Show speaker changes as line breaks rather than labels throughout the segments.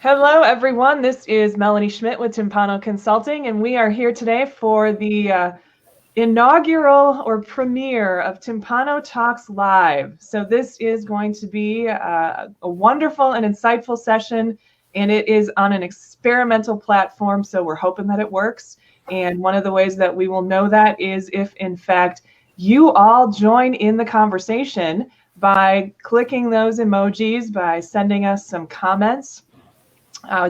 Hello, everyone. This is Melanie Schmidt with Timpano Consulting, and we are here today for the inaugural or premiere of Timpano Talks Live. So this is going to be a wonderful and insightful session, and it is on an experimental platform, so we're hoping that it works. And one of the ways that we will know that is if, in fact, you all join in the conversation by clicking those emojis, by sending us some comments.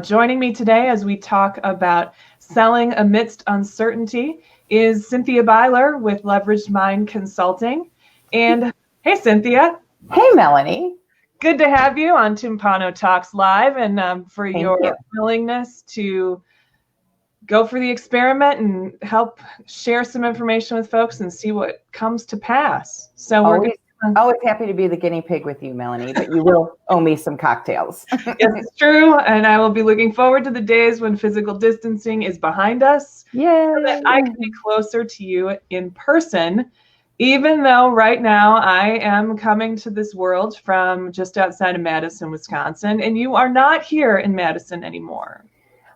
Joining me today as we talk about selling amidst uncertainty is Cynthia Beiler with Leveraged Mind Consulting. And hey, Cynthia.
Hey, Melanie.
Good to have you on Timpano Talks Live, and for your willingness to go for the experiment and help share some information with folks and see what comes to pass. So we're
always happy to be the guinea pig with you, Melanie, but you will owe me some cocktails.
Yes, it's true. And I will be looking forward to the days when physical distancing is behind us.
Yeah.
So that I can be closer to you in person, even though right now I am coming to this world from just outside of Madison, Wisconsin, and you are not here in Madison anymore.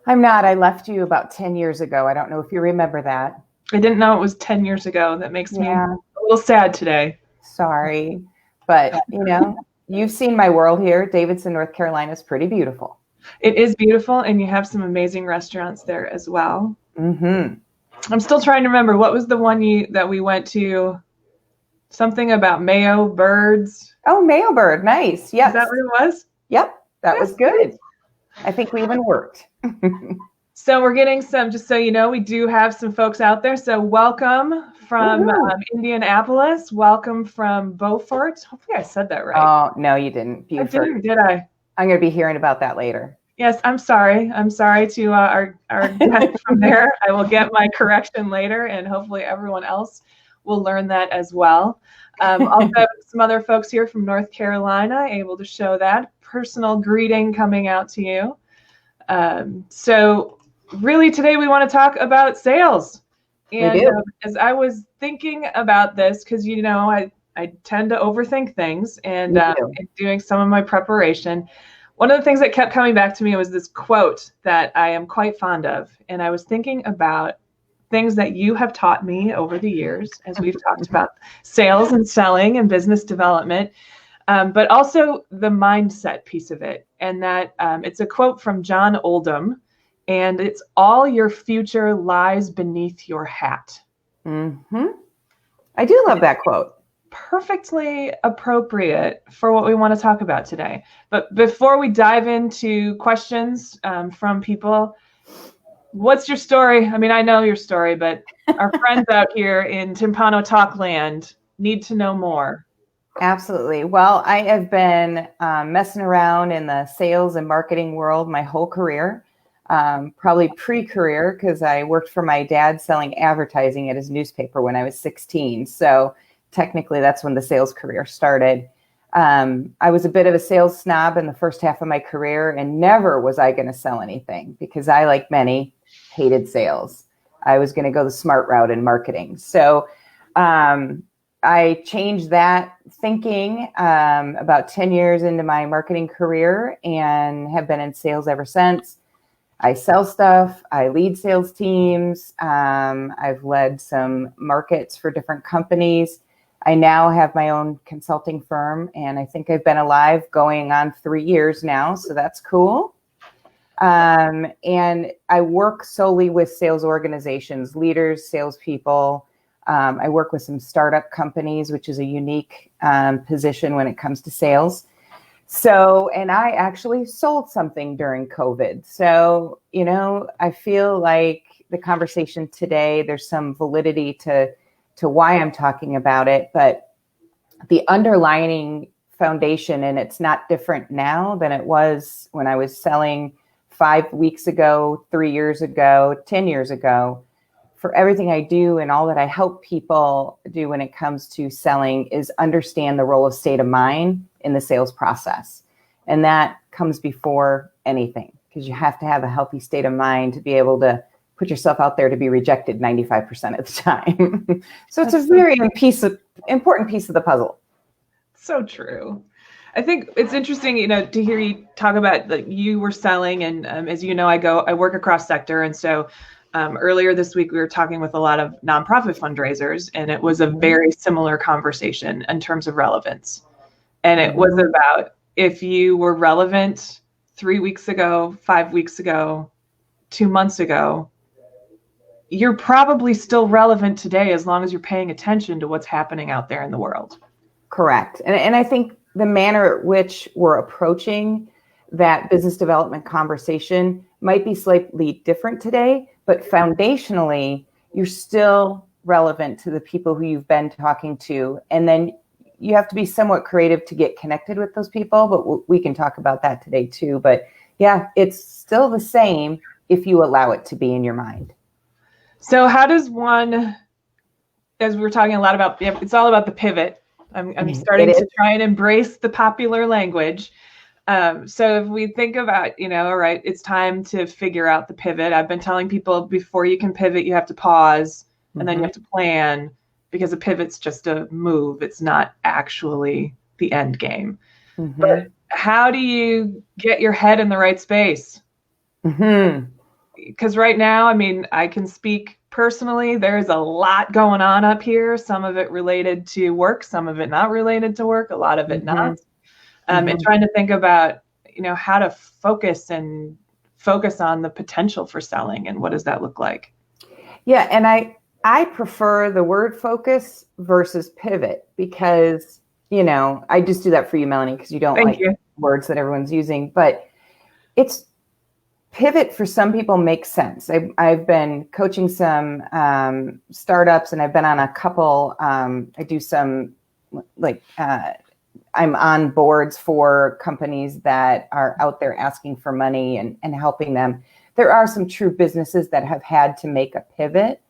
I'm not. I left you about 10 years ago. I don't know if you remember that.
I didn't know it was 10 years ago. That makes me a little sad today.
Sorry, but you've seen my world here. Davidson, North Carolina is pretty beautiful.
It is beautiful, and you have some amazing restaurants there as well.
Mm-hmm.
I'm still trying to remember, what was the one that we went to? Something about Mayo Birds.
Oh, Mayo Bird, nice. Yes.
Is that what it was?
Yep, that was good. I think we even worked.
So we're getting some, just so you know, we do have some folks out there. So welcome from Indianapolis. Welcome from Beaufort. Hopefully I said that right.
Oh, no, you didn't.
Beaufort. I didn't, did I?
I'm going to be hearing about that later.
Yes, I'm sorry. I'm sorry to our guest from there. I will get my correction later, and hopefully everyone else will learn that as well. Also, some other folks here from North Carolina able to show that personal greeting coming out to you. So really today we want to talk about sales. And as I was thinking about this, because I tend to overthink things, and in doing some of my preparation, one of the things that kept coming back to me was this quote that I am quite fond of. And I was thinking about things that you have taught me over the years as we've talked about sales and selling and business development, but also the mindset piece of it. And that it's a quote from John Oldham, and it's all your future lies beneath your hat.
Mm-hmm. I do love that quote.
Perfectly appropriate for what we want to talk about today. But before we dive into questions from people, what's your story? I mean, I know your story, but our friends out here in Timpano Talk Land need to know more.
Absolutely. Well, I have been messing around in the sales and marketing world my whole career, probably pre-career, because I worked for my dad selling advertising at his newspaper when I was 16. So technically, that's when the sales career started. I was a bit of a sales snob in the first half of my career, and never was I going to sell anything because I, like many, hated sales. I was going to go the smart route in marketing. So I changed that thinking about 10 years into my marketing career and have been in sales ever since. I sell stuff. I lead sales teams. I've led some markets for different companies. I now have my own consulting firm, and I think I've been alive going on 3 years now, so that's cool. And I work solely with sales organizations, leaders, salespeople. I work with some startup companies, which is a unique position when it comes to sales. So, and I actually sold something during COVID. So, I feel like the conversation today, there's some validity to why I'm talking about it, but the underlying foundation, and it's not different now than it was when I was selling 5 weeks ago, 3 years ago, 10 years ago. For everything I do and all that I help people do when it comes to selling is understand the role of state of mind in the sales process. And that comes before anything, because you have to have a healthy state of mind to be able to put yourself out there to be rejected 95% of the time. So it's a very important piece of the puzzle.
So true. I think it's interesting, to hear you talk about you were selling, and as you know, I work across sector, and so earlier this week we were talking with a lot of nonprofit fundraisers, and it was a very similar conversation in terms of relevance, and it was about if you were relevant 3 weeks ago, 5 weeks ago, 2 months ago, you're probably still relevant today as long as you're paying attention to what's happening out there in the world.
Correct. And I think the manner at which we're approaching that business development conversation might be slightly different today, but foundationally, you're still relevant to the people who you've been talking to. And then you have to be somewhat creative to get connected with those people, but we can talk about that today too. But yeah, it's still the same if you allow it to be in your mind.
So how does one, as we were talking a lot about, it's all about the pivot. I'm starting to try and embrace the popular language. So if we think about, all right, it's time to figure out the pivot. I've been telling people before you can pivot, you have to pause and then you have to plan, because a pivot's just a move. It's not actually the end game. But how do you get your head in the right space? Because right now, I can speak personally, there's a lot going on up here, some of it related to work, some of it not related to work, a lot of it not. And trying to think about, how to focus on the potential for selling, and what does that look like?
Yeah, and I prefer the word focus versus pivot, because, I just do that for you, Melanie, because you don't like words that everyone's using, but it's pivot for some people makes sense. I've been coaching some startups, and I've been on a couple. I do some I'm on boards for companies that are out there asking for money and helping them. There are some true businesses that have had to make a pivot,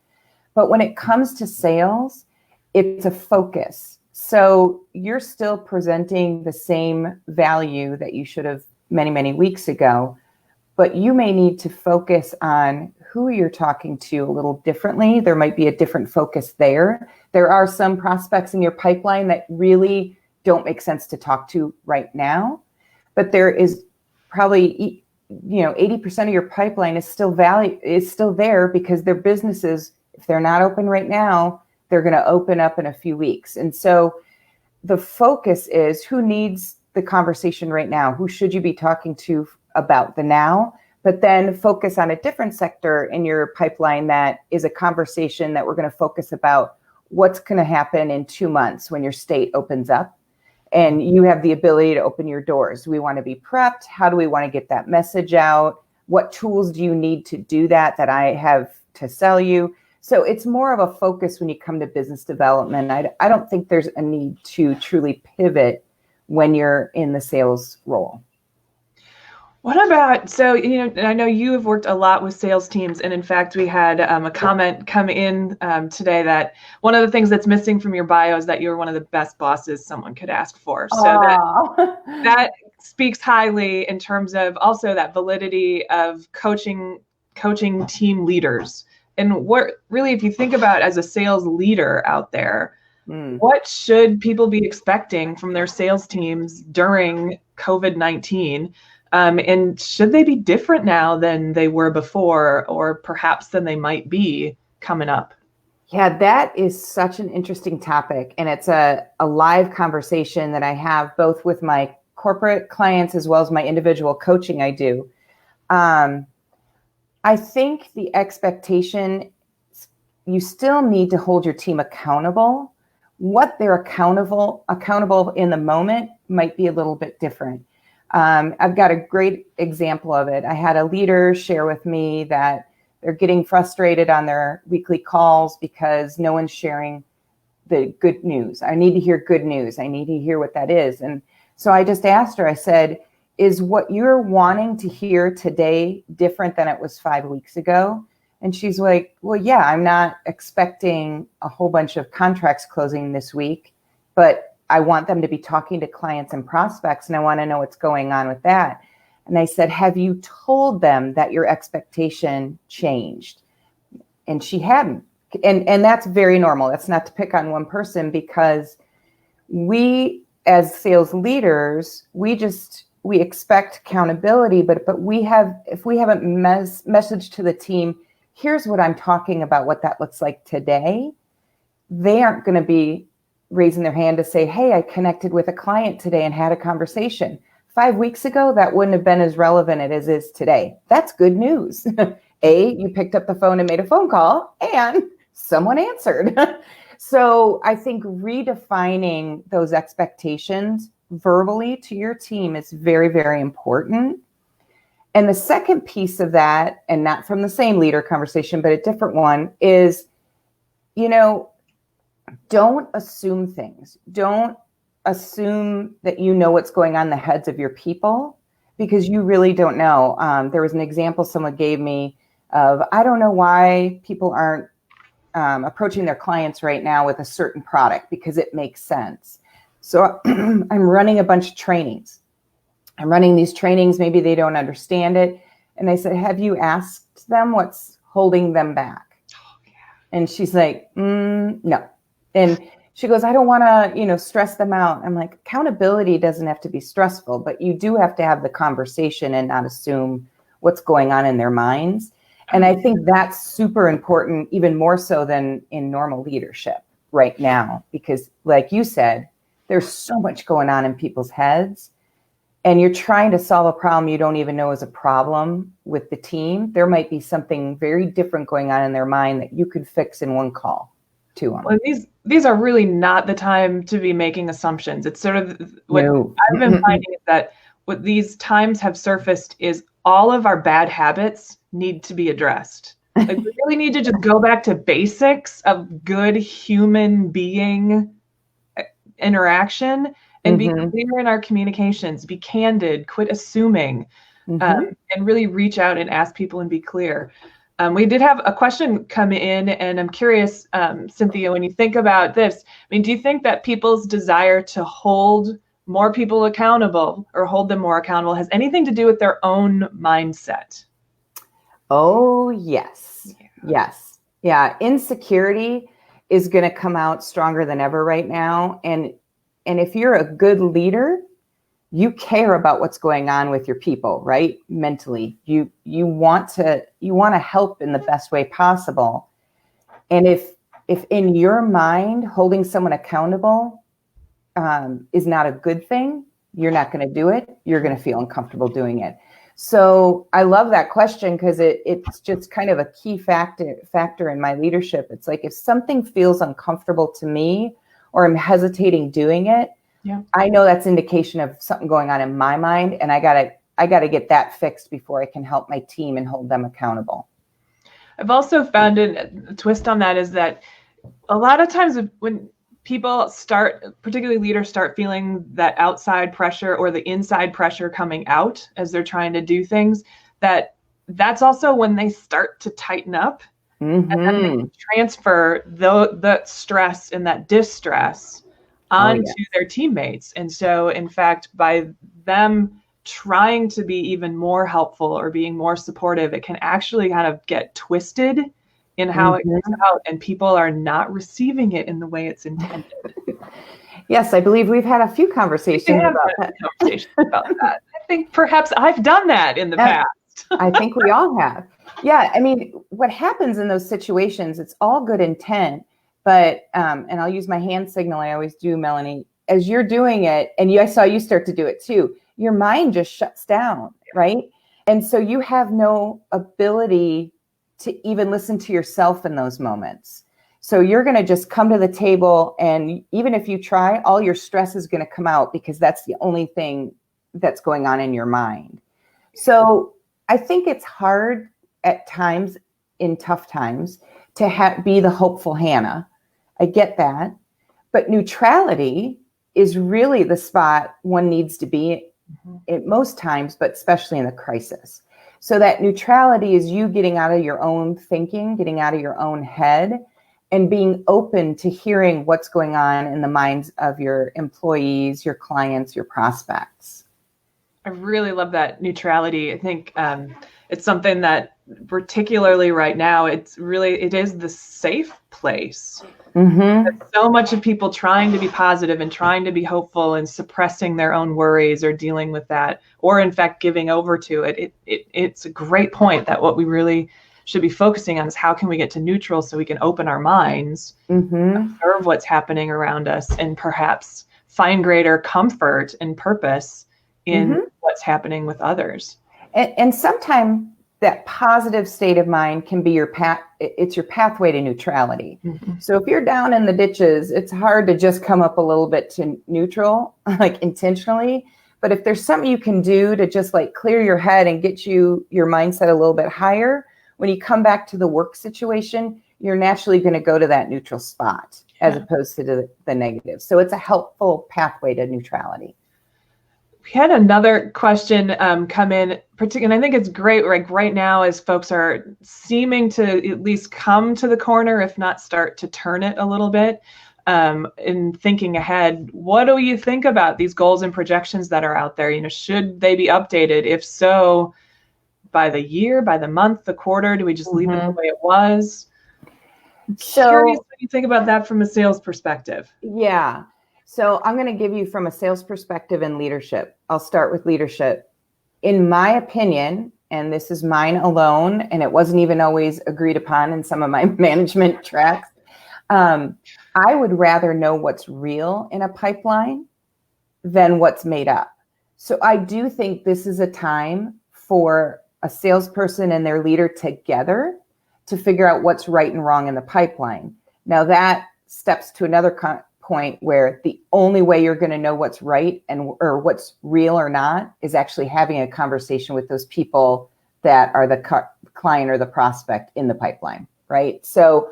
but when it comes to sales, it's a focus. So you're still presenting the same value that you should have many, many weeks ago, but you may need to focus on who you're talking to a little differently. There might be a different focus there. There are some prospects in your pipeline that really don't make sense to talk to right now, but there is probably, 80% of your pipeline is still there, because their businesses, if they're not open right now, they're going to open up in a few weeks. And so the focus is who needs the conversation right now? Who should you be talking to about the now? But then focus on a different sector in your pipeline that is a conversation that we're going to focus about what's going to happen in 2 months when your state opens up and you have the ability to open your doors. Do we want to be prepped? How do we want to get that message out? What tools do you need to do that I have to sell you? So it's more of a focus when you come to business development. I don't think there's a need to truly pivot when you're in the sales role.
What about, so, I know you have worked a lot with sales teams, and in fact, we had a comment come in today that one of the things that's missing from your bio is that you're one of the best bosses someone could ask for. So that speaks highly in terms of also that validity of coaching team leaders. And what really, if you think about as a sales leader out there, what should people be expecting from their sales teams during COVID-19? And should they be different now than they were before, or perhaps than they might be coming up?
Yeah, that is such an interesting topic. And it's a live conversation that I have both with my corporate clients as well as my individual coaching I do. I think the expectation, you still need to hold your team accountable. What they're accountable in the moment might be a little bit different. I've got a great example of it. I had a leader share with me that they're getting frustrated on their weekly calls because no one's sharing the good news. I need to hear good news. I need to hear what that is. And so I just asked her, I said, is what you're wanting to hear today different than it was 5 weeks ago? And she's like, well, yeah, I'm not expecting a whole bunch of contracts closing this week, but I want them to be talking to clients and prospects, and I want to know what's going on with that. And I said, have you told them that your expectation changed? And she hadn't. And that's very normal. That's not to pick on one person, because we as sales leaders, we expect accountability, but if we haven't messaged to the team, here's what I'm talking about, what that looks like today, they aren't going to be raising their hand to say, hey, I connected with a client today and had a conversation. 5 weeks ago, that wouldn't have been as relevant as it is today. That's good news. You picked up the phone and made a phone call and someone answered. So I think redefining those expectations verbally to your team is very, very important. And the second piece of that, and not from the same leader conversation, but a different one, is, don't assume things. Don't assume that you know what's going on in the heads of your people, because you really don't know. There was an example someone gave me of, I don't know why people aren't approaching their clients right now with a certain product, because it makes sense. So I'm running a bunch of trainings. I'm running these trainings. Maybe they don't understand it. And I said, have you asked them what's holding them back? Oh, yeah. And she's like, no. And she goes, I don't want to, stress them out. I'm like, accountability doesn't have to be stressful, but you do have to have the conversation and not assume what's going on in their minds. And I think that's super important, even more so than in normal leadership right now, because like you said, there's so much going on in people's heads, and you're trying to solve a problem you don't even know is a problem with the team. There might be something very different going on in their mind that you could fix in one call to them.
Well, these are really not the time to be making assumptions. It's sort of what I've been finding is that what these times have surfaced is all of our bad habits need to be addressed. Like, we really need to just go back to basics of good human being interaction and be clear in our communications, be candid, quit assuming, and really reach out and ask people and be clear. We did have a question come in, and I'm curious, Cynthia, when you think about this, do you think that people's desire to hold more people accountable or hold them more accountable has anything to do with their own mindset?
Oh, yes. Yeah. Yes. Yeah. Insecurity is going to come out stronger than ever right now. And if you're a good leader, you care about what's going on with your people, right? Mentally, you want to help in the best way possible. And if in your mind, holding someone accountable is not a good thing, you're not going to do it. You're going to feel uncomfortable doing it. So I love that question, because it's just kind of a key factor in my leadership. It's like, if something feels uncomfortable to me, or I'm hesitating doing it, I know that's indication of something going on in my mind, and I gotta get that fixed before I can help my team and hold them accountable.
I've also found a twist on that is that a lot of times when people particularly leaders start feeling that outside pressure or the inside pressure coming out as they're trying to do things, that's also when they start to tighten up, and then they can transfer the stress and that distress onto their teammates. And so, in fact, by them trying to be even more helpful or being more supportive, it can actually kind of get twisted in how it comes out, and people are not receiving it in the way it's intended.
Yes, I believe we've had a few conversations about that.
I think perhaps I've done that in the past.
I think we all have. Yeah, what happens in those situations, it's all good intent, but, and I'll use my hand signal, I always do, Melanie, as you're doing it, and I saw you start to do it too, your mind just shuts down, right? And so you have no ability to even listen to yourself in those moments. So you're going to just come to the table, and even if you try, all your stress is going to come out, because that's the only thing that's going on in your mind. So I think it's hard at times, in tough times, to be the hopeful Hannah. I get that. But neutrality is really the spot one needs to be at most times, but especially in a crisis. So that neutrality is you getting out of your own thinking, getting out of your own head, and being open to hearing what's going on in the minds of your employees, your clients, your prospects.
I really love that neutrality. I think it's something that particularly right now, it is the safe place. So much of people trying to be positive and trying to be hopeful and suppressing their own worries or dealing with that, or in fact giving over to it. It's a great point that what we really should be focusing on is how can we get to neutral so we can open our minds, observe what's happening around us, and perhaps find greater comfort and purpose in what's happening with others.
And sometimes that positive state of mind can be your pathway to neutrality. So if you're down in the ditches, it's hard to just come up a little bit to neutral, like intentionally. But if there's something you can do to just like clear your head and get your mindset a little bit higher, when you come back to the work situation, you're naturally going to go to that neutral spot as opposed to the negative. So it's a helpful pathway to neutrality.
We had another question come in, and I think it's great, like right now, as folks are seeming to at least come to the corner, if not start to turn it a little bit, in thinking ahead. What do you think about these goals and projections that are out there? You know, should they be updated? If so, by the year, by the month, the quarter? Do we just leave it the way it was? So, curious what you think about that from a sales perspective.
Yeah. So I'm going to give you from a sales perspective and leadership. I'll start with leadership. In my opinion, and this is mine alone, and it wasn't even always agreed upon in some of my management tracks, I would rather know what's real in a pipeline than what's made up. So I do think this is a time for a salesperson and their leader together to figure out what's right and wrong in the pipeline. Now that steps to another point where the only way you're going to know what's right or what's real or not is actually having a conversation with those people that are the client or the prospect in the pipeline, right? So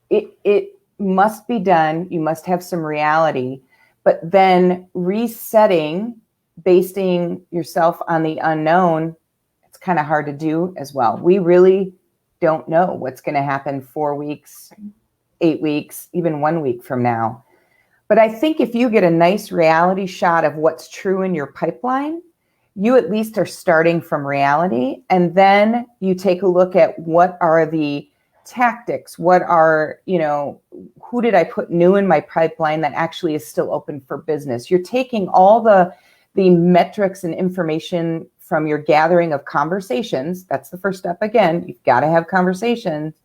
it must be done. You must have some reality, but then basing yourself on the unknown, it's kind of hard to do as well. We really don't know what's going to happen 4 weeks, 8 weeks, even 1 week from now. But I think if you get a nice reality shot of what's true in your pipeline, you at least are starting from reality. And then you take a look at what are the tactics, who did I put new in my pipeline that actually is still open for business? You're taking all the metrics and information from your gathering of conversations. That's the first step. Again, you've got to have conversations.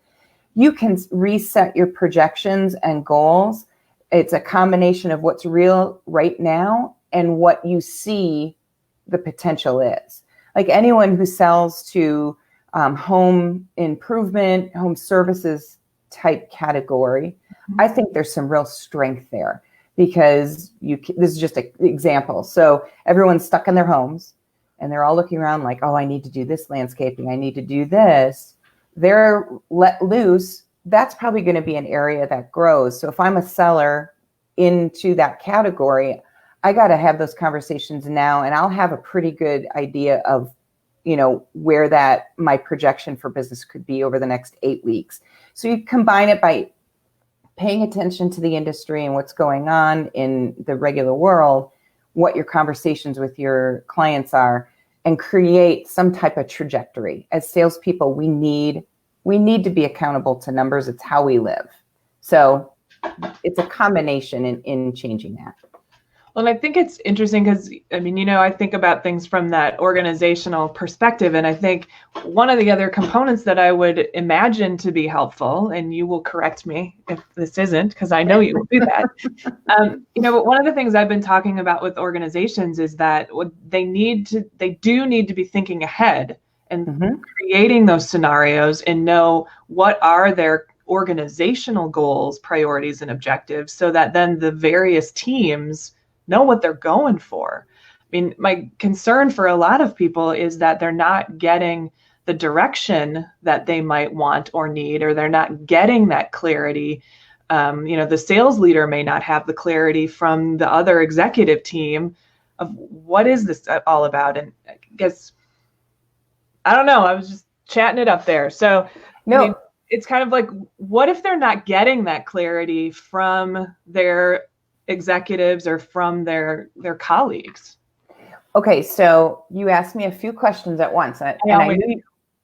You can reset your projections and goals. It's a combination of what's real right now and what you see the potential is. Like anyone who sells to home improvement, home services type category, I think there's some real strength there because this is just an example. So everyone's stuck in their homes and they're all looking around like, oh, I need to do this landscaping. I need to do this. They're let loose. That's probably going to be an area that grows. So if I'm a seller into that category, I got to have those conversations now, and I'll have a pretty good idea of, where my projection for business could be over the next 8 weeks. So you combine it by paying attention to the industry and what's going on in the regular world, what your conversations with your clients are, and create some type of trajectory. As salespeople, we need to be accountable to numbers. It's how we live. So it's a combination in changing that.
Well, and I think it's interesting because, I think about things from that organizational perspective. And I think one of the other components that I would imagine to be helpful, and you will correct me if this isn't, because I know you will do that. But one of the things I've been talking about with organizations is that they do need to be thinking ahead and creating those scenarios and know what are their organizational goals, priorities, and objectives, so that then the various teams know what they're going for. My concern for a lot of people is that they're not getting the direction that they might want or need, or they're not getting that clarity. The sales leader may not have the clarity from the other executive team of what is this all about. And I guess, I don't know, I was just chatting it up there. So no. It's kind of like, what if they're not getting that clarity from their executives or from their colleagues?
Okay, so you asked me a few questions at once, and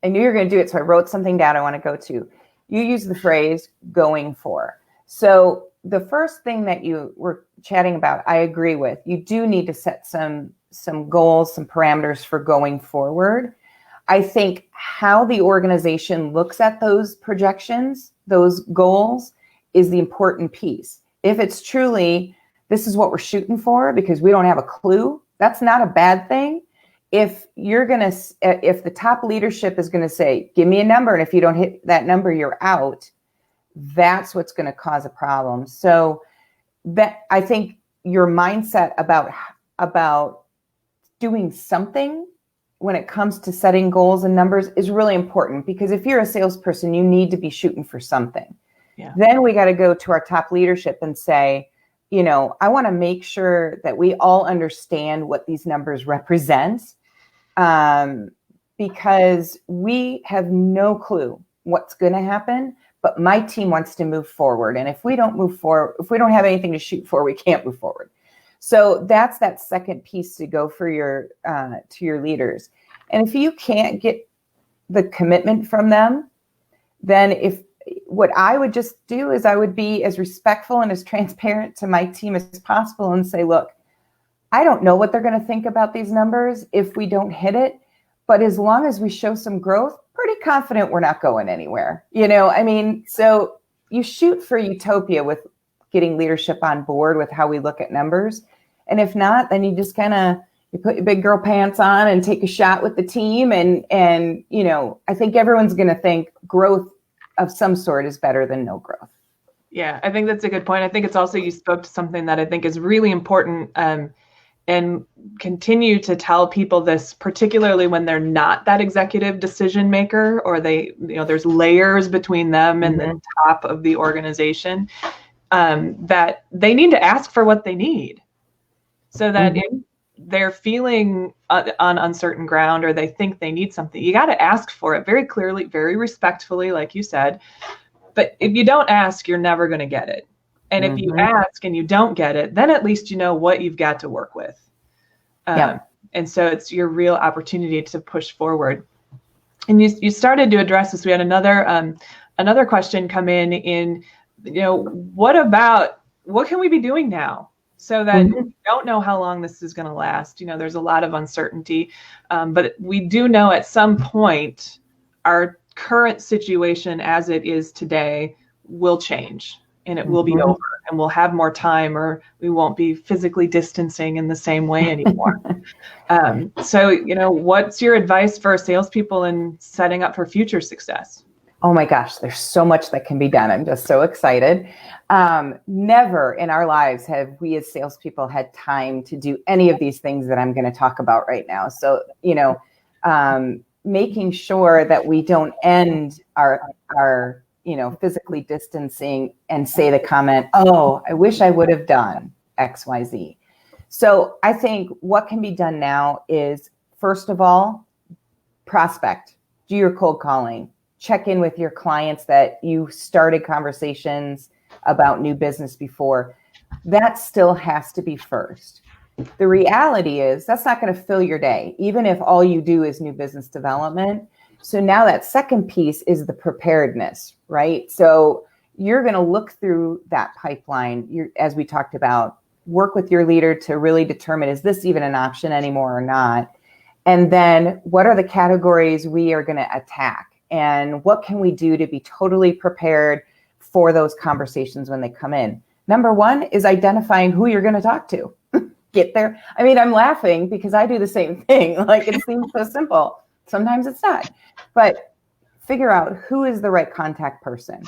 I knew you were going to do it, so I wrote something down I want to go to. You use the phrase going for. So the first thing that you were chatting about, I agree with. You do need to set some goals, some parameters for going forward. I think how the organization looks at those projections, those goals, is the important piece. If it's truly, this is what we're shooting for because we don't have a clue, that's not a bad thing. If the top leadership is going to say, give me a number, and if you don't hit that number, you're out, that's what's going to cause a problem. So that, I think your mindset about doing something when it comes to setting goals and numbers is really important, because if you're a salesperson, you need to be shooting for something. Yeah. Then we got to go to our top leadership and say, I want to make sure that we all understand what these numbers represent, because we have no clue what's going to happen, but my team wants to move forward. And if we don't move forward, if we don't have anything to shoot for, we can't move forward. So that's that second piece to go for to your leaders. And if you can't get the commitment from them, then what I would just do is I would be as respectful and as transparent to my team as possible and say, look, I don't know what they're going to think about these numbers if we don't hit it, but as long as we show some growth, pretty confident we're not going anywhere. So you shoot for utopia with getting leadership on board with how we look at numbers. And if not, then you just you put your big girl pants on and take a shot with the team. And I think everyone's going to think growth of some sort is better than no growth.
Yeah, I think that's a good point. I think it's also, you spoke to something that I think is really important, and continue to tell people this, particularly when they're not that executive decision maker, or there's layers between them and the top of the organization, that they need to ask for what they need, so that if they're feeling on uncertain ground, or they think they need something, you got to ask for it very clearly, very respectfully, like you said. But if you don't ask, you're never going to get it. And if you ask and you don't get it, then at least you know what you've got to work with. And so it's your real opportunity to push forward. And you started to address this. We had another question come in, what can we be doing now? So that we don't know how long this is going to last. There's a lot of uncertainty, but we do know at some point our current situation as it is today will change, and it will be over, and we'll have more time, or we won't be physically distancing in the same way anymore. So, what's your advice for salespeople in setting up for future success?
Oh my gosh, there's so much that can be done. I'm just so excited. Never in our lives have we as salespeople had time to do any of these things that I'm going to talk about right now. So, making sure that we don't end our physically distancing and say the comment, oh, I wish I would have done X, Y, Z. So I think what can be done now is, first of all, prospect, do your cold calling. Check in with your clients that you started conversations about new business before. That still has to be first. The reality is that's not going to fill your day, even if all you do is new business development. So now that second piece is the preparedness, right? So you're going to look through that pipeline, as we talked about, work with your leader to really determine, is this even an option anymore or not? And then what are the categories we are going to attack? And what can we do to be totally prepared for those conversations when they come in? Number one is identifying who you're going to talk to. Get there. I'm laughing because I do the same thing. Like, it seems so simple. Sometimes it's not. But figure out who is the right contact person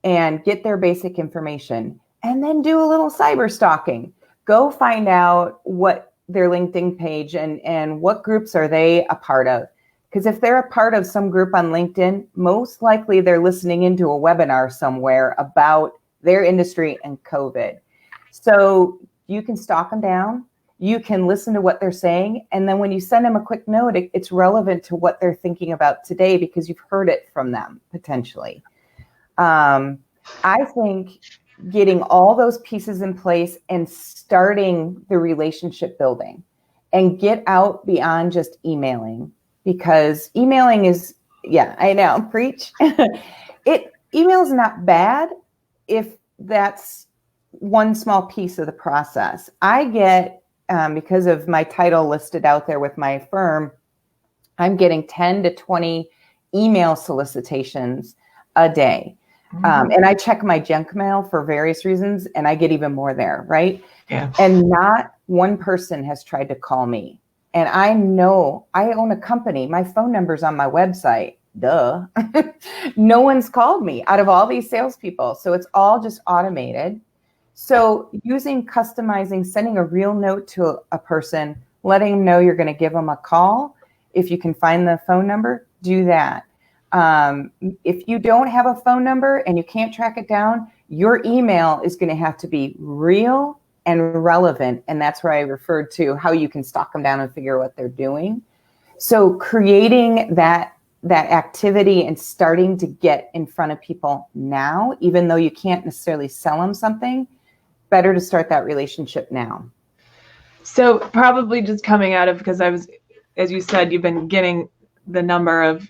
and get their basic information. And then do a little cyber stalking. Go find out what their LinkedIn page and what groups are they a part of. Because if they're a part of some group on LinkedIn, most likely they're listening into a webinar somewhere about their industry and COVID. So you can stalk them down. You can listen to what they're saying. And then when you send them a quick note, it's relevant to what they're thinking about today because you've heard it from them potentially. I think getting all those pieces in place and starting the relationship building and get out beyond just emailing. Because emailing is Yeah, I know. Preach. Email is not bad if that's one small piece of the process. I get, because of my title listed out there with my firm, I'm getting 10 to 20 email solicitations a day. And I check my junk mail for various reasons, and I get even more there, right?
Yeah.
And not one person has tried to call me. And I know I own a company. My phone number's on my website. Duh. No one's called me out of all these salespeople. So it's all just automated. So customizing, sending a real note to a person, letting them know you're going to give them a call. If you can find the phone number, do that. If you don't have a phone number and you can't track it down, your email is going to have to be real and relevant. And that's where I referred to how you can stalk them down and figure out what they're doing. So creating that activity and starting to get in front of people now, even though you can't necessarily sell them something, better to start that relationship now.
So probably just coming out of, because as you said, you've been getting the number of,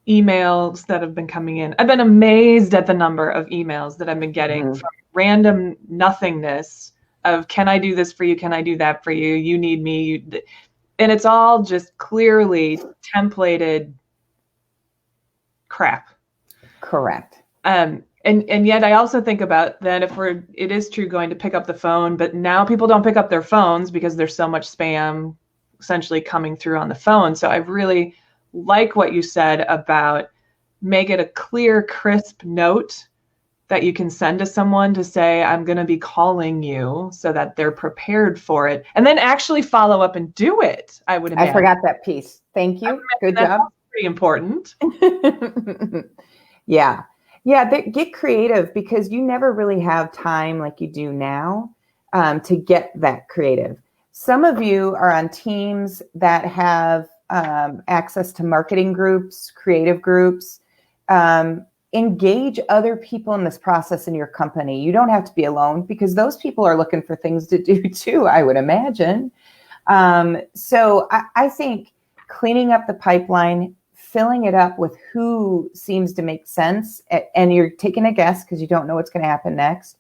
emails that have been coming in. I've been amazed at the number of emails that I've been getting from random nothingness of, can I do this for you? Can I do that for you? You need me. And it's all just clearly templated crap.
Correct.
And yet I also think about that it is true going to pick up the phone, but now people don't pick up their phones because there's so much spam essentially coming through on the phone. So I really like what you said about make it a clear, crisp note that you can send to someone to say, I'm going to be calling you, so that they're prepared for it, and then actually follow up and do it. I would imagine.
I forgot that piece. Thank you. Good job.
Pretty important.
Yeah. Get creative, because you never really have time like you do now to get that creative. Some of you are on teams that have access to marketing groups, creative groups. Engage other people in this process in your company. You don't have to be alone, because those people are looking for things to do too, I would imagine. So I think cleaning up the pipeline, filling it up with who seems to make sense, and you're taking a guess because you don't know what's going to happen next,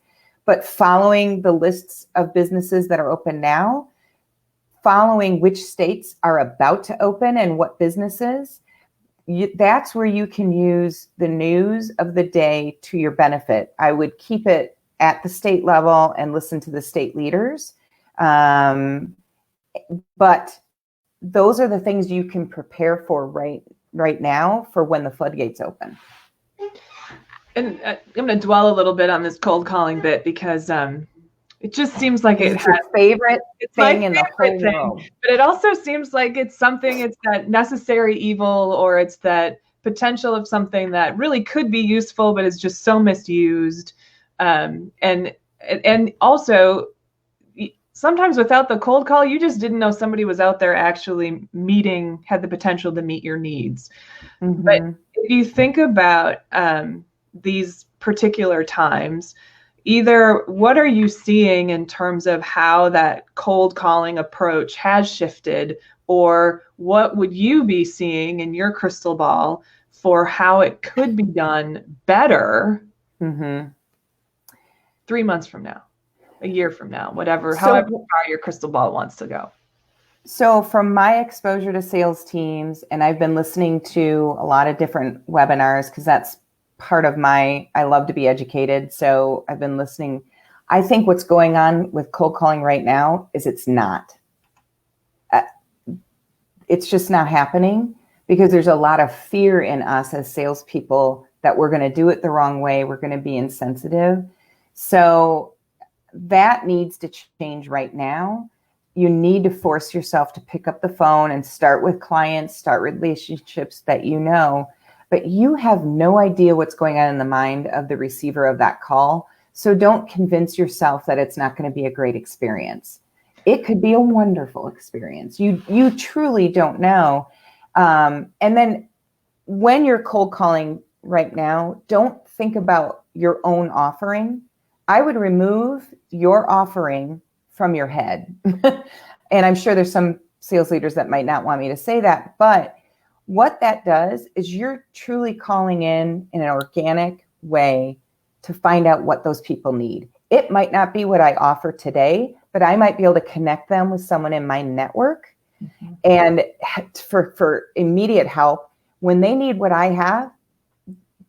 but following the lists of businesses that are open now, following which states are about to open and what businesses, that's where you can use the news of the day to your benefit. I would keep it at the state level and listen to the state leaders. But those are the things you can prepare for right now for when the floodgates open.
And I'm going to dwell a little bit on this cold calling bit, because it just seems like it's
your favorite thing in the whole world.
But it also seems like it's that necessary evil, or it's that potential of something that really could be useful, but is just so misused. And also, sometimes without the cold call, you just didn't know somebody was out there actually had the potential to meet your needs. Mm-hmm. But if you think about these particular times, either what are you seeing in terms of how that cold calling approach has shifted, or what would you be seeing in your crystal ball for how it could be done better 3 months from now, a year from now, however far your crystal ball wants to go?
So from my exposure to sales teams, and I've been listening to a lot of different webinars, because that's part of I love to be educated. So I've been listening. I think what's going on with cold calling right now is it's just not happening, because there's a lot of fear in us as salespeople that we're going to do it the wrong way. We're going to be insensitive. So that needs to change right now. You need to force yourself to pick up the phone and start with clients, start relationships that you know. But you have no idea what's going on in the mind of the receiver of that call. So don't convince yourself that it's not going to be a great experience. It could be a wonderful experience. You truly don't know. And then when you're cold calling right now, don't think about your own offering. I would remove your offering from your head. And I'm sure there's some sales leaders that might not want me to say that, but what that does is you're truly calling in an organic way to find out what those people need. It might not be what I offer today, but I might be able to connect them with someone in my network. Mm-hmm. And for immediate help, when they need what I have,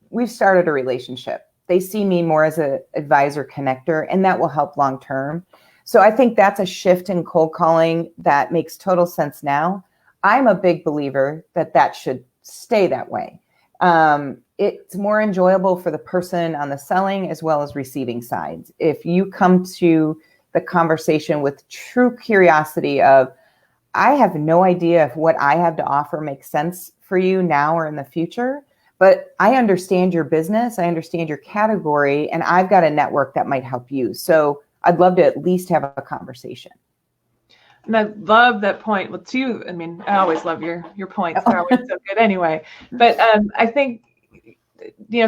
we've started a relationship. They see me more as an advisor connector, and that will help long term. So I think that's a shift in cold calling that makes total sense now. I'm a big believer that should stay that way. It's more enjoyable for the person on the selling as well as receiving sides. If you come to the conversation with true curiosity of, I have no idea if what I have to offer makes sense for you now or in the future, but I understand your business, I understand your category, and I've got a network that might help you. So I'd love to at least have a conversation.
And I love that point. Well, too, I mean, I always love your points. They're always so good anyway. But I think,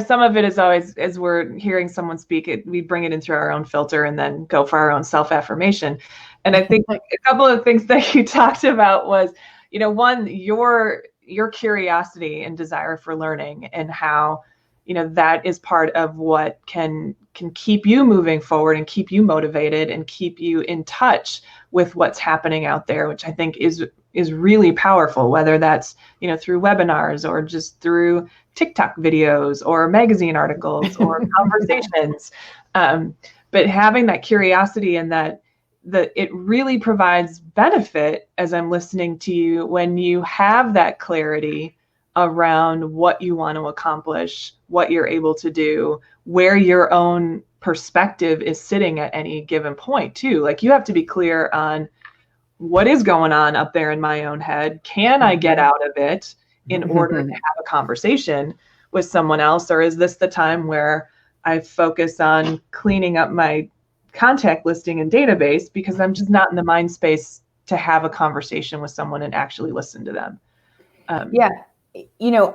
some of it is always, as we're hearing someone speak, we bring it in through our own filter and then go for our own self-affirmation. And I think a couple of things that you talked about was, one, your curiosity and desire for learning, and how, that is part of what can keep you moving forward and keep you motivated and keep you in touch with what's happening out there, which I think is really powerful, whether that's, through webinars or just through TikTok videos or magazine articles or conversations. But having that curiosity and that it really provides benefit as I'm listening to you when you have that clarity around what you want to accomplish, what you're able to do, where your own perspective is sitting at any given point too. Like, you have to be clear on what is going on up there in my own head. Can I get out of it in order to have a conversation with someone else? Or is this the time where I focus on cleaning up my contact listing and database because I'm just not in the mind space to have a conversation with someone and actually listen to them?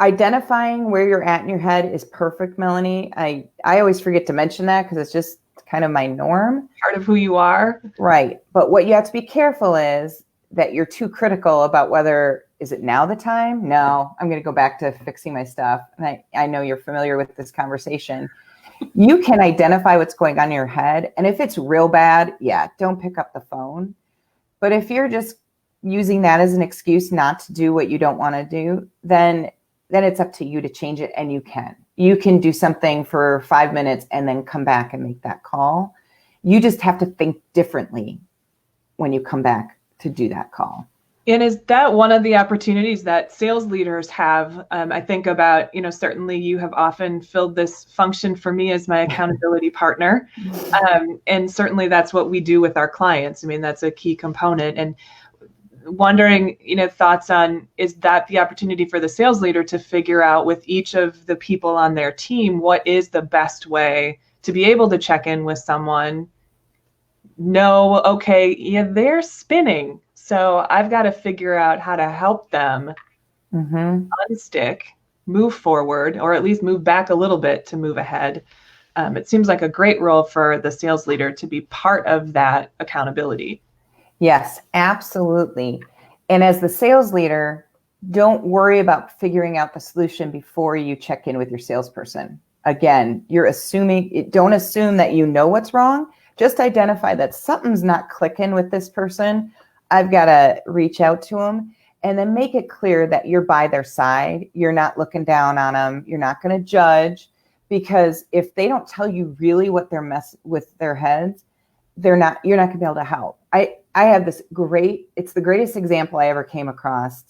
Identifying where you're at in your head is perfect, Melanie. I always forget to mention that because it's just kind of my norm.
Part of who you are.
Right. But what you have to be careful is that you're too critical about whether, is it now the time? No, I'm going to go back to fixing my stuff. And I know you're familiar with this conversation. You can identify what's going on in your head. And if it's real bad, don't pick up the phone. But if you're just using that as an excuse not to do what you don't want to do, then it's up to you to change it. And you can do something for 5 minutes and then come back and make that call. You just have to think differently when you come back to do that call.
And is that one of the opportunities that sales leaders have? I think about, certainly you have often filled this function for me as my accountability partner. And certainly that's what we do with our clients. I mean, that's a key component. And wondering, thoughts on, is that the opportunity for the sales leader to figure out with each of the people on their team, what is the best way to be able to check in with someone? No, okay, they're spinning. So I've got to figure out how to help them unstick, move forward, or at least move back a little bit to move ahead. It seems like a great role for the sales leader to be part of that accountability.
Yes, absolutely. And as the sales leader, don't worry about figuring out the solution before you check in with your salesperson. Again, don't assume that you know what's wrong. Just identify that something's not clicking with this person. I've got to reach out to them, and then make it clear that you're by their side. You're not looking down on them. You're not going to judge, because if they don't tell you really what they're messing with their heads, you're not going to be able to help. I have it's the greatest example I ever came across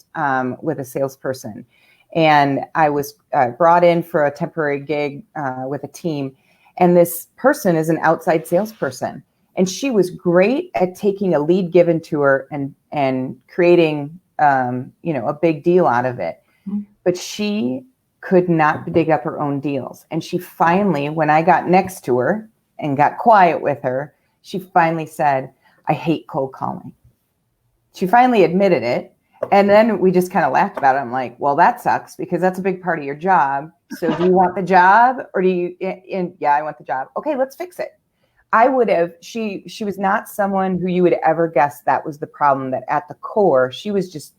with a salesperson. And I was brought in for a temporary gig with a team. And this person is an outside salesperson. And she was great at taking a lead given to her and creating, a big deal out of it. Mm-hmm. But she could not dig up her own deals. And she finally, when I got next to her and got quiet with her, she finally said, I hate cold calling. She finally admitted it. And then we just kind of laughed about it. I'm like, well, that sucks, because that's a big part of your job. So do you want the job, or do you, yeah, I want the job. Okay, let's fix it. She was not someone who you would ever guess that was the problem, that at the core, she was just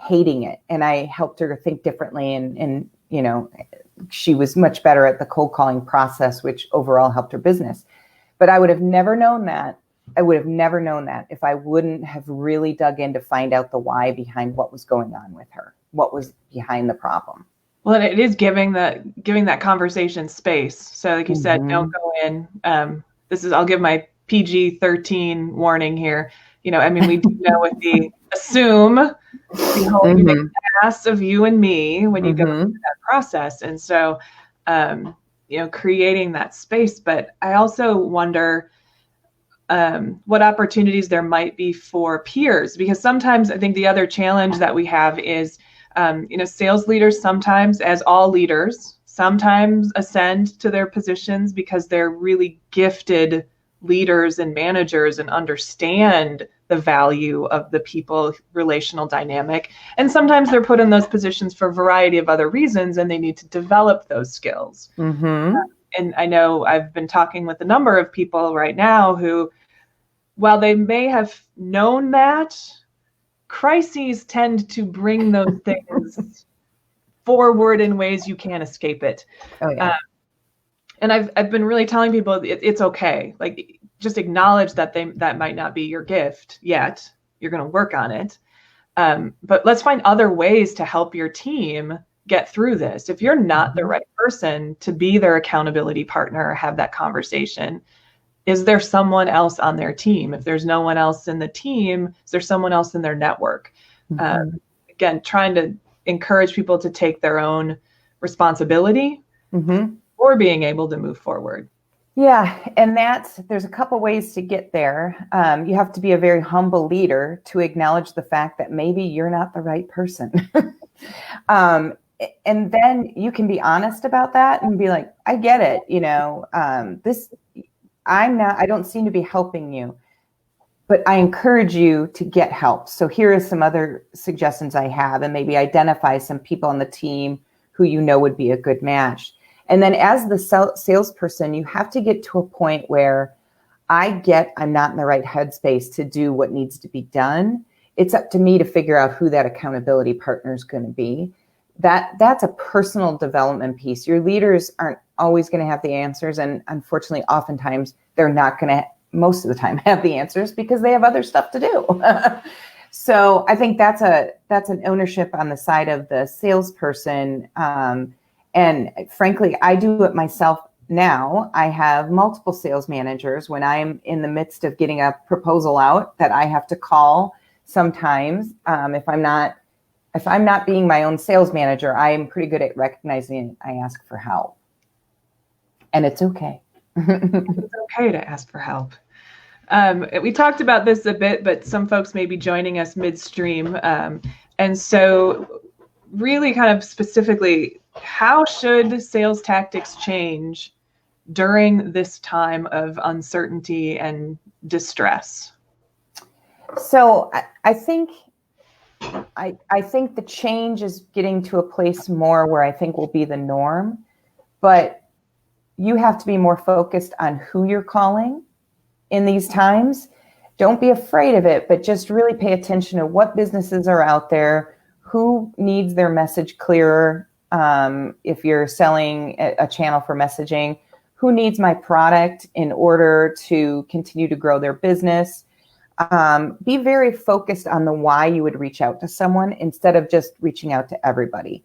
hating it. And I helped her think differently. And she was much better at the cold calling process, which overall helped her business. But I would have never known that. I would have never known that if I wouldn't have really dug in to find out the why behind what was going on with her, what was behind the problem.
Well, it is giving that conversation space. So like you said, don't go in. I'll give my PG-13 warning here. We do know with the assume, behold, you ask of you and me when you go through that process. And so, creating that space. But I also wonder what opportunities there might be for peers, because sometimes I think the other challenge that we have is, sales leaders sometimes, as all leaders, sometimes ascend to their positions because they're really gifted leaders and managers and understand the value of the people relational dynamic. And sometimes they're put in those positions for a variety of other reasons, and they need to develop those skills. And I know I've been talking with a number of people right now who, while they may have known that, crises tend to bring those things forward in ways you can't escape it.
Oh, yeah.
And I've been really telling people it's okay. Like, just acknowledge that that might not be your gift yet. You're going to work on it. But let's find other ways to help your team get through this. If you're not the right person to be their accountability partner or have that conversation, is there someone else on their team? If there's no one else in the team, is there someone else in their network? Again, trying to encourage people to take their own responsibility for being able to move forward.
Yeah. And there's a couple ways to get there. You have to be a very humble leader to acknowledge the fact that maybe you're not the right person. And then you can be honest about that and be like, I get it. I don't seem to be helping you, but I encourage you to get help. So here are some other suggestions I have, and maybe identify some people on the team who would be a good match. And then as the salesperson, you have to get to a point where I'm not in the right headspace to do what needs to be done. It's up to me to figure out who that accountability partner is going to be. That's a personal development piece. Your leaders aren't always going to have the answers. And unfortunately, oftentimes they're not going to, most of the time, have the answers because they have other stuff to do. So I think that's an ownership on the side of the salesperson. And frankly, I do it myself now. I have multiple sales managers when I'm in the midst of getting a proposal out that I have to call sometimes. If I'm not being my own sales manager, I am pretty good at recognizing I ask for help. And it's okay.
It's okay to ask for help. We talked about this a bit, but some folks may be joining us midstream. And so really kind of specifically, how should sales tactics change during this time of uncertainty and distress?
So I think the change is getting to a place more where I think will be the norm, but you have to be more focused on who you're calling in these times. Don't be afraid of it, but just really pay attention to what businesses are out there, who needs their message clearer. If you're selling a channel for messaging, who needs my product in order to continue to grow their business? Be very focused on the why you would reach out to someone instead of just reaching out to everybody.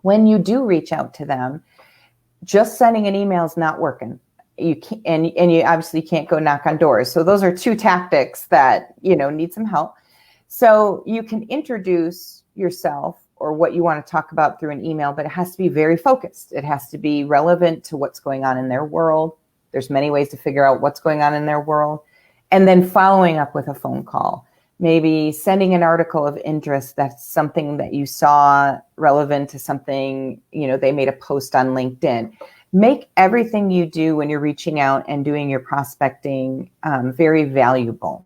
When you do reach out to them, just sending an email is not working. You can't, and you obviously can't go knock on doors. So those are two tactics that, need some help. So you can introduce yourself or what you want to talk about through an email, but it has to be very focused. It has to be relevant to what's going on in their world. There's many ways to figure out what's going on in their world. And then following up with a phone call, maybe sending an article of interest that's something that you saw relevant to something, they made a post on LinkedIn. Make everything you do when you're reaching out and doing your prospecting very valuable.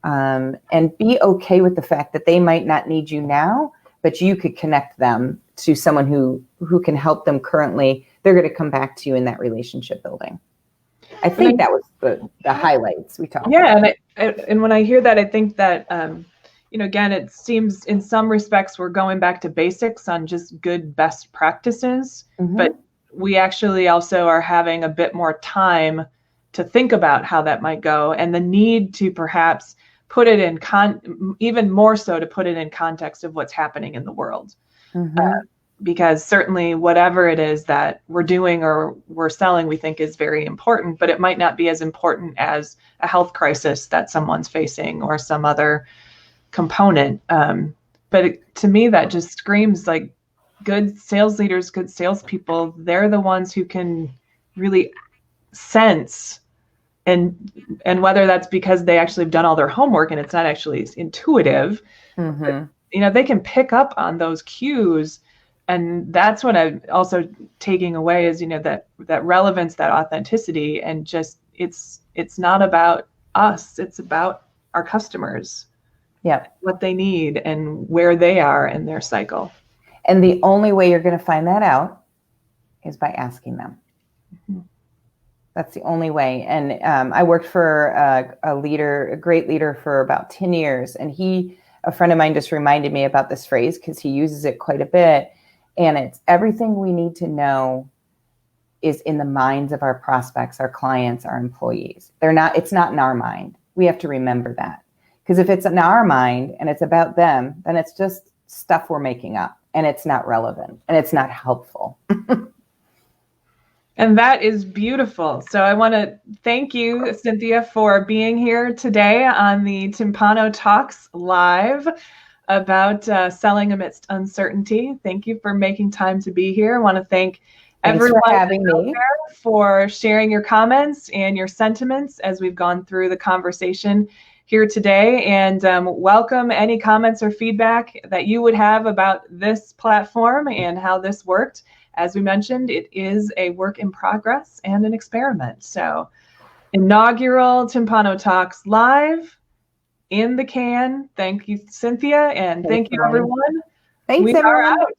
And be okay with the fact that they might not need you now, but you could connect them to someone who can help them currently. They're going to come back to you in that relationship building. I think that was the highlights we talked about.
Yeah, and when I hear that, I think that again, it seems in some respects we're going back to basics on just good best practices, but we actually also are having a bit more time to think about how that might go, and the need to perhaps put it in even more so to put it in context of what's happening in the world. Because certainly whatever it is that we're doing or we're selling, we think is very important, but it might not be as important as a health crisis that someone's facing or some other component. To me, that just screams like good sales leaders, good salespeople. They're the ones who can really sense, and whether that's because they actually have done all their homework and it's not actually intuitive, but, they can pick up on those cues. And that's what I'm also taking away is, that relevance, that authenticity, and just it's not about us. It's about our customers. Yeah. What they need and where they are in their cycle.
And the only way you're going to find that out is by asking them. That's the only way. And I worked for a great leader for about 10 years. And a friend of mine just reminded me about this phrase because he uses it quite a bit. And it's everything we need to know is in the minds of our prospects, our clients, our employees. It's not in our mind. We have to remember that. Because if it's in our mind and it's about them, then it's just stuff we're making up and it's not relevant and it's not helpful.
And that is beautiful. So I want to thank you, Cynthia, for being here today on the Timpano Talks Live about selling amidst uncertainty. Thank you for making time to be here. I want to thank everyone
for having me,
for sharing your comments and your sentiments as we've gone through the conversation here today. And welcome any comments or feedback that you would have about this platform and how this worked. As we mentioned, it is a work in progress and an experiment. So inaugural Timpano Talks Live in the can. Thank you, Cynthia, and thank you, everyone.
Thanks, everyone.
Are out.